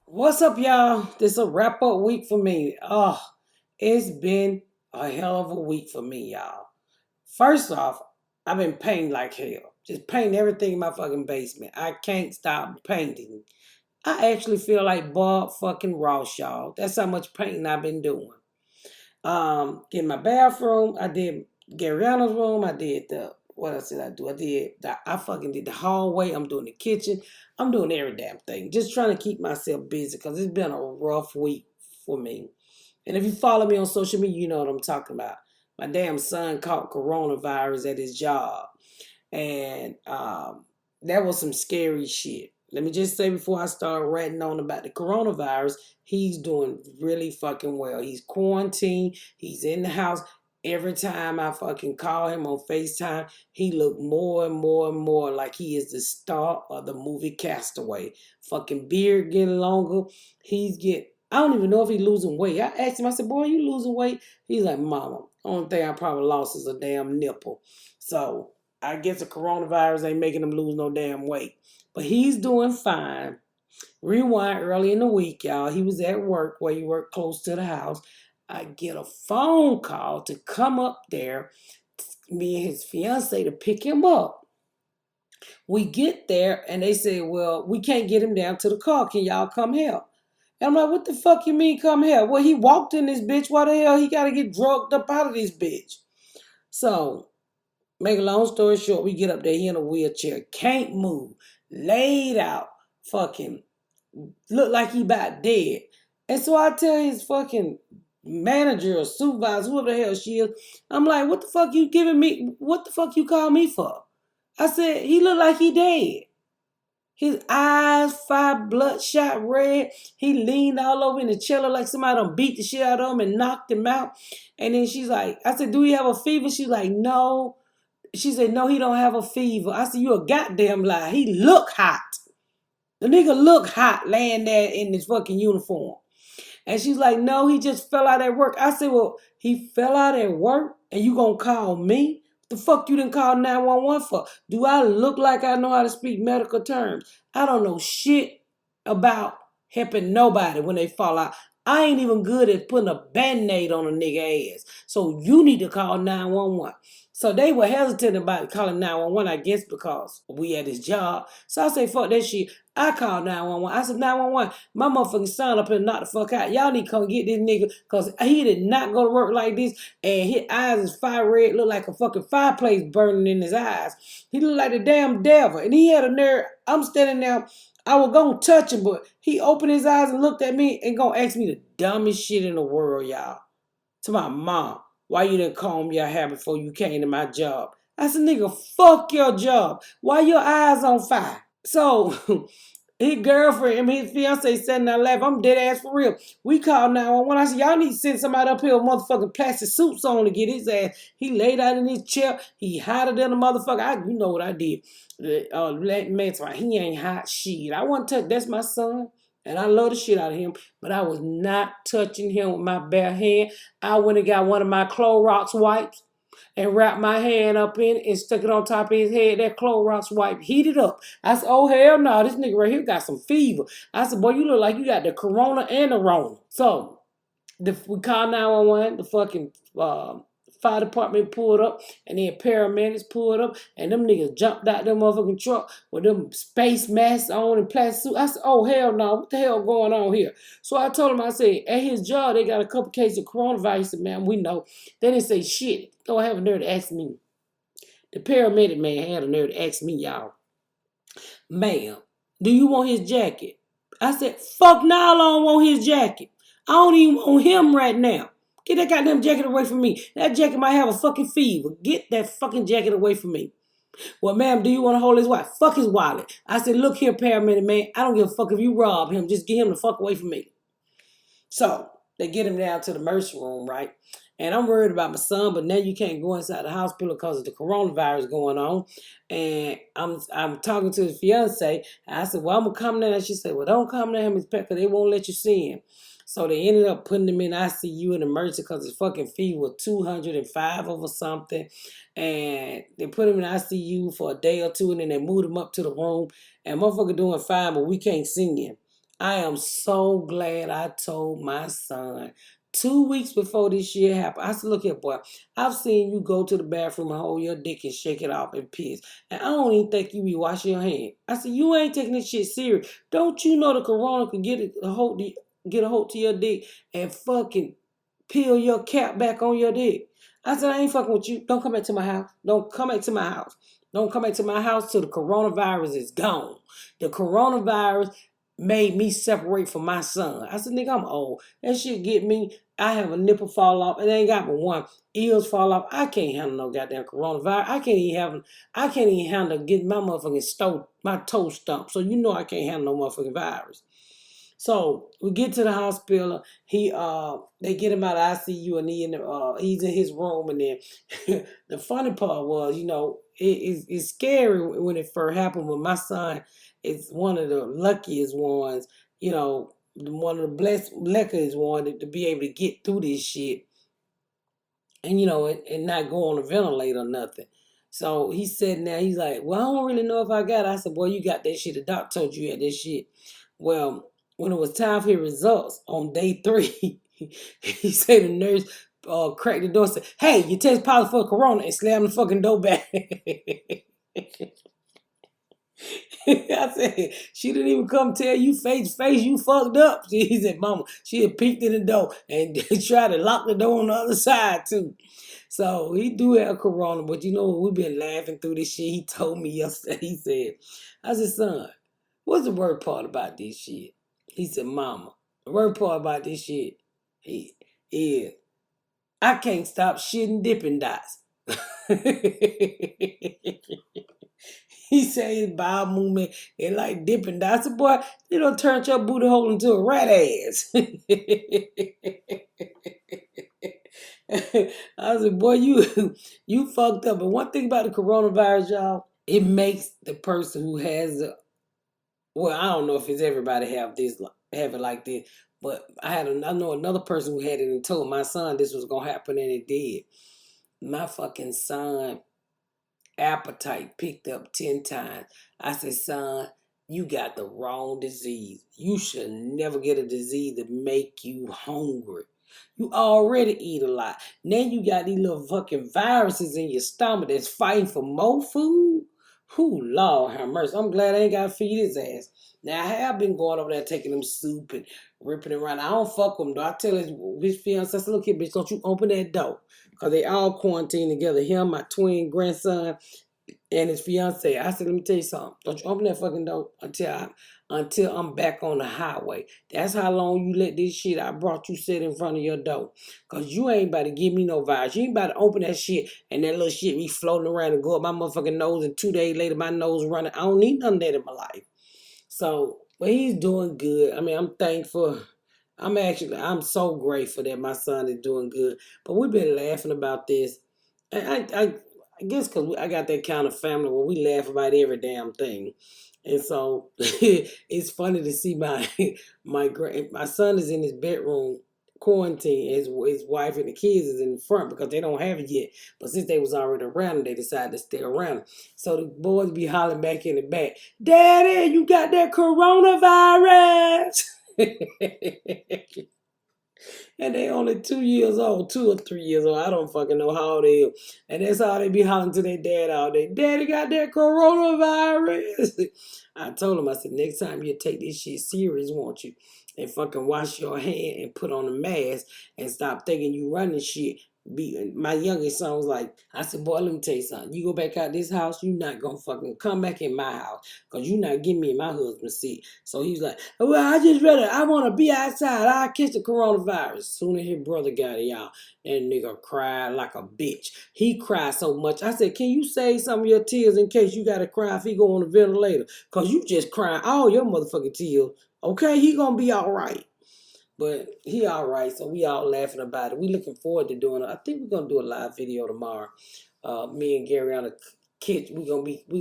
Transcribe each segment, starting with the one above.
What's up, y'all? This is a wrap up week for me. It's been a hell of a week for me, y'all. First off, I've been painting like hell. Just painting everything in my fucking basement. I can't stop painting. I actually feel like Bob fucking Ross, y'all. That's how much painting I've been doing. In my bathroom, I did Garyana's room. I did the what else did I do? I fucking did the hallway. I'm doing the kitchen. I'm doing every damn thing. Just trying to keep myself busy because it's been a rough week for me. And if you follow me on social media, you know what I'm talking about. My damn son caught coronavirus at his job. And that was some scary shit. Let me just say before I start ranting on about the coronavirus, he's doing really fucking well. He's quarantined. He's in the house. Every time I fucking call him on FaceTime, he look more and more and more like he is the star of the movie Castaway. Fucking beard getting longer. I don't even know if he's losing weight. I asked him, I said, boy, you losing weight? He's like, mama, only thing I probably lost is a damn nipple. So I guess the coronavirus ain't making him lose no damn weight. But he's doing fine. Rewind early in the week, y'all. He was at work where he worked close to the house. I get a phone call to come up there, me and his fiance to pick him up. We get there and they say, well, we can't get him down to the car. Can y'all come help? And I'm like, what the fuck you mean come help? Well, he walked in this bitch. Why the hell he got to get drugged up out of this bitch? So make a long story short, we get up there, he in a wheelchair, can't move, laid out, fucking, look like he about dead. And so I tell his fucking manager or supervisor, whoever the hell she is, I'm like, what the fuck you giving me, what the fuck you call me for? I said, he look like he dead. His eyes, five bloodshot red. He leaned all over in the cello like somebody done beat the shit out of him and knocked him out. And then she's like, I said, do he have a fever? She's like, no. She said, no, he don't have a fever. I said, you a goddamn lie. He look hot. The nigga look hot laying there in his fucking uniform. And she's like, no, he just fell out at work. I said, well, he fell out at work and you gonna call me? The fuck you didn't call 911 for? Do I look like I know how to speak medical terms? I don't know shit about helping nobody when they fall out. I ain't even good at putting a band-aid on a nigga ass. So you need to call 911. So they were hesitant about calling 911, I guess, because we at his job. So I say, fuck that shit. I called 911. I said, 911, my motherfucking son up here knocked the fuck out. Y'all need to come get this nigga because he did not go to work like this. And his eyes is fire red, look like a fucking fireplace burning in his eyes. He looked like the damn devil. And he had a nerve. I'm standing there. I was going to touch him, but he opened his eyes and looked at me and going to ask me the dumbest shit in the world, y'all. To my mom, why you didn't comb your hair before you came to my job? I said, nigga, fuck your job. Why your eyes on fire? So his girlfriend and his fiance sitting there laughing. I'm dead ass for real. We called 911. I said, y'all need to send somebody up here with motherfucking plastic suits on to get his ass. He laid out in his chair. He hotter than a motherfucker. You know what I did. The man's like, he ain't hot shit. I want to touch, that's my son. And I love the shit out of him. But I was not touching him with my bare hand. I went and got one of my Clorox wipes and wrapped my hand up in it and stuck it on top of his head. That Clorox wipe heated up. I said, oh, hell no, this nigga right here got some fever. I said, boy, you look like you got the corona and the rona. So we called 911, the fucking fire department pulled up, and then paramedics pulled up, and them niggas jumped out them motherfucking truck with them space masks on and plastic suit. I said, oh, hell no, what the hell going on here? So I told him, I said, at his job, they got a couple cases of coronavirus. He said, man, we know. They didn't say shit. Don't have a nerve to ask me. The paramedic man had a nerve to ask me, y'all, ma'am, do you want his jacket? I said, fuck no, I don't want his jacket. I don't even want him right now. Get that goddamn jacket away from me. That jacket might have a fucking fever. Get that fucking jacket away from me. Well, ma'am, do you want to hold his wallet? Fuck his wallet. I said, look here, paramedic man. I don't give a fuck if you rob him. Just get him the fuck away from me. So they get him down to the emergency room, right? And I'm worried about my son, but now you can't go inside the hospital because of the coronavirus going on. And I'm talking to his fiance. And I said, well, I'm going to come down. And she said, well, don't come down him, because they won't let you see him. So they ended up putting him in ICU in emergency because his fucking fever was 205 over something. And they put him in ICU for a day or two, and then they moved him up to the room. And motherfucker doing fine, but we can't sing him. I am so glad I told my son 2 weeks before this shit happened. I said, look here, boy, I've seen you go to the bathroom and hold your dick and shake it off and piss. And I don't even think you be washing your hands. I said, you ain't taking this shit serious. Don't you know the corona could get a hold to your dick and fucking peel your cap back on your dick? I said, I ain't fucking with you. Don't come back to my house. Don't come back to my house. Don't come back to my house till the coronavirus is gone. The coronavirus made me separate from my son. I said, nigga, I'm old. That shit get me. I have a nipple fall off. It ain't got but one. Ears fall off. I can't handle no goddamn coronavirus. I can't even handle getting my motherfucking my toe stumped. So you know I can't handle no motherfucking virus. So we get to the hospital. They get him out of ICU, and he's in his room. And then the funny part was, it's scary when it first happened. When my son is one of the luckiest ones, one of the luckiest ones to be able to get through this shit, and and not go on a ventilator or nothing. So he said, now he's like, well, I don't really know if I got it. I said, boy, you got that shit. The doctor told you had that shit. Well, when it was time for his results on day 3, he said the nurse cracked the door and said, hey, you test positive for corona, and slammed the fucking door back. I said, she didn't even come tell you face to face you fucked up. He said, mama, she had peeked in the door and tried to lock the door on the other side too. So he do have corona, but we've been laughing through this shit. He told me yesterday, he said, I said, son, what's the worst part about this shit? He said, mama, the worst part about this shit is I can't stop shitting Dippin' Dots. He said his bowel movement is like Dippin' Dots. I said, boy, you don't turn your booty hole into a rat ass. I said, boy, you fucked up. But one thing about the coronavirus, y'all, it makes the person who has well, I don't know if it's everybody have it like this, but I know another person who had it and told my son this was gonna happen, and it did. My fucking son appetite picked up 10 times. I said, son, you got the wrong disease. You should never get a disease that make you hungry. You already eat a lot. Now you got these little fucking viruses in your stomach that's fighting for more food. Who, Lord have mercy. I'm glad I ain't got to feed his ass. Now, I have been going over there taking him soup and ripping it around. I don't fuck with him, though. I tell his fiance, I said, look here, bitch, don't you open that door. Because they all quarantined together. Him, my twin grandson, and his fiance. I said, let me tell you something. Don't you open that fucking door until I'm back on the highway. That's how long you let this shit I brought you sit in front of your door. Because you ain't about to give me no virus. You ain't about to open that shit and that little shit be floating around and go up my motherfucking nose, and 2 days later my nose running. I don't need none of that in my life. So, but he's doing good. I mean, I'm thankful. I'm so grateful that my son is doing good. But we've been laughing about this. And I guess because I got that kind of family where we laugh about every damn thing. And so it's funny to see my son is in his bedroom quarantine. His wife and the kids is in the front because they don't have it yet. But since they was already around, they decided to stay around. So the boys be hollering back in the back, Daddy, you got that coronavirus. And they only 2 years old, 2 or 3 years old. I don't fucking know how old they are. And that's how they be hollering to their dad all day. Daddy got that coronavirus. I told him, I said, next time you take this shit serious, won't you? And fucking wash your hand and put on a mask and stop thinking you running shit. My youngest son was like, I said, boy, let me tell you something. You go back out this house, you not gonna fucking come back in my house because you not getting me in my husband's seat. So he's like, well, I want to be outside. I'll catch the coronavirus. Soon as his brother got it, y'all, that nigga cried like a bitch. He cried so much. I said, can you save some of your tears in case you got to cry if he go on the ventilator? Because you just crying all your motherfucking tears. Okay, he gonna be all right. But he all right, so we all laughing about it. We looking forward to doing it. I think we're gonna do a live video tomorrow. Me and Gary on the kitchen. We're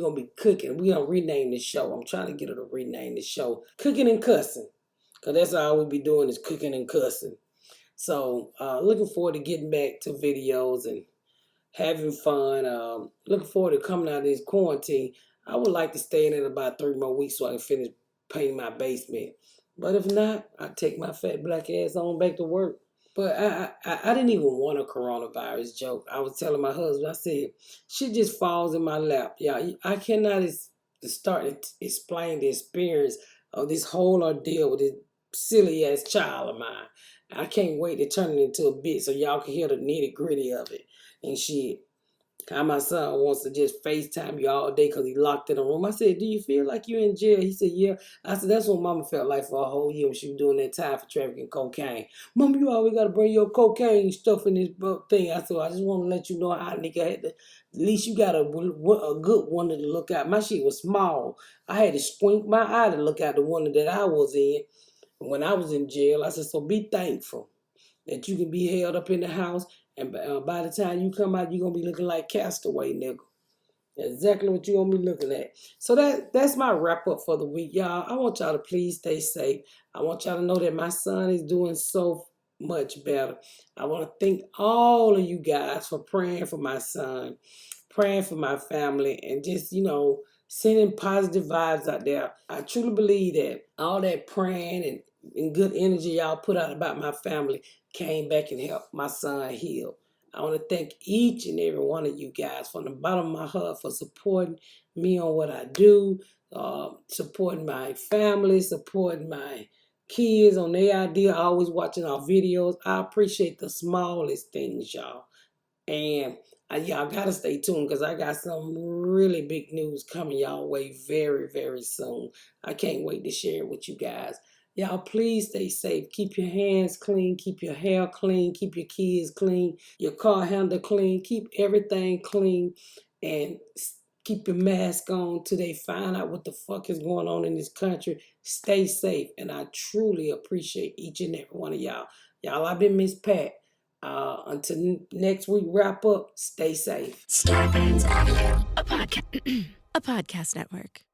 gonna be cooking. We're gonna rename the show. I'm trying to get her to rename the show Cooking and Cussing. Because that's all we be doing is cooking and cussing. So looking forward to getting back to videos and having fun. Looking forward to coming out of this quarantine. I would like to stay in it about 3 more weeks so I can finish painting my basement. But if not, I take my fat black ass on back to work. But I didn't even want a coronavirus joke. I was telling my husband, I said, shit just falls in my lap. Yeah, I cannot start to explain the experience of this whole ordeal with this silly ass child of mine. I can't wait to turn it into a bit so y'all can hear the nitty gritty of it and shit. How my son wants to just FaceTime you all day because he locked in a room. I said, do you feel like you're in jail? He said, yeah. I said, that's what mama felt like for a whole year when she was doing that time for trafficking cocaine. Mama, you always got to bring your cocaine stuff in this thing. I said, I just want to let you know how nigga had to, at least you got a good one to look at. My shit was small. I had to squint my eye to look at the one that I was in when I was in jail. I said, so be thankful that you can be held up in the house, and by the time you come out, you're going to be looking like Castaway, nigga. Exactly what you're going to be looking at. So that's my wrap up for the week, y'all. I want y'all to please stay safe. I want y'all to know that my son is doing so much better. I want to thank all of you guys for praying for my son, praying for my family, and just, sending positive vibes out there. I truly believe that all that praying and good energy y'all put out about my family came back and helped my son heal. I want to thank each and every one of you guys from the bottom of my heart for supporting me on what I do, supporting my family, supporting my kids on their idea, always watching our videos. I appreciate the smallest things, y'all. And y'all got to stay tuned because I got some really big news coming y'all way very, very soon. I can't wait to share it with you guys. Y'all, please stay safe. Keep your hands clean. Keep your hair clean. Keep your kids clean. Your car handle clean. Keep everything clean. And keep your mask on till they find out what the fuck is going on in this country. Stay safe. And I truly appreciate each and every one of y'all. Y'all, I've been Miss Pat. Until next week wrap up, stay safe. Starburns Audio, a podcast network.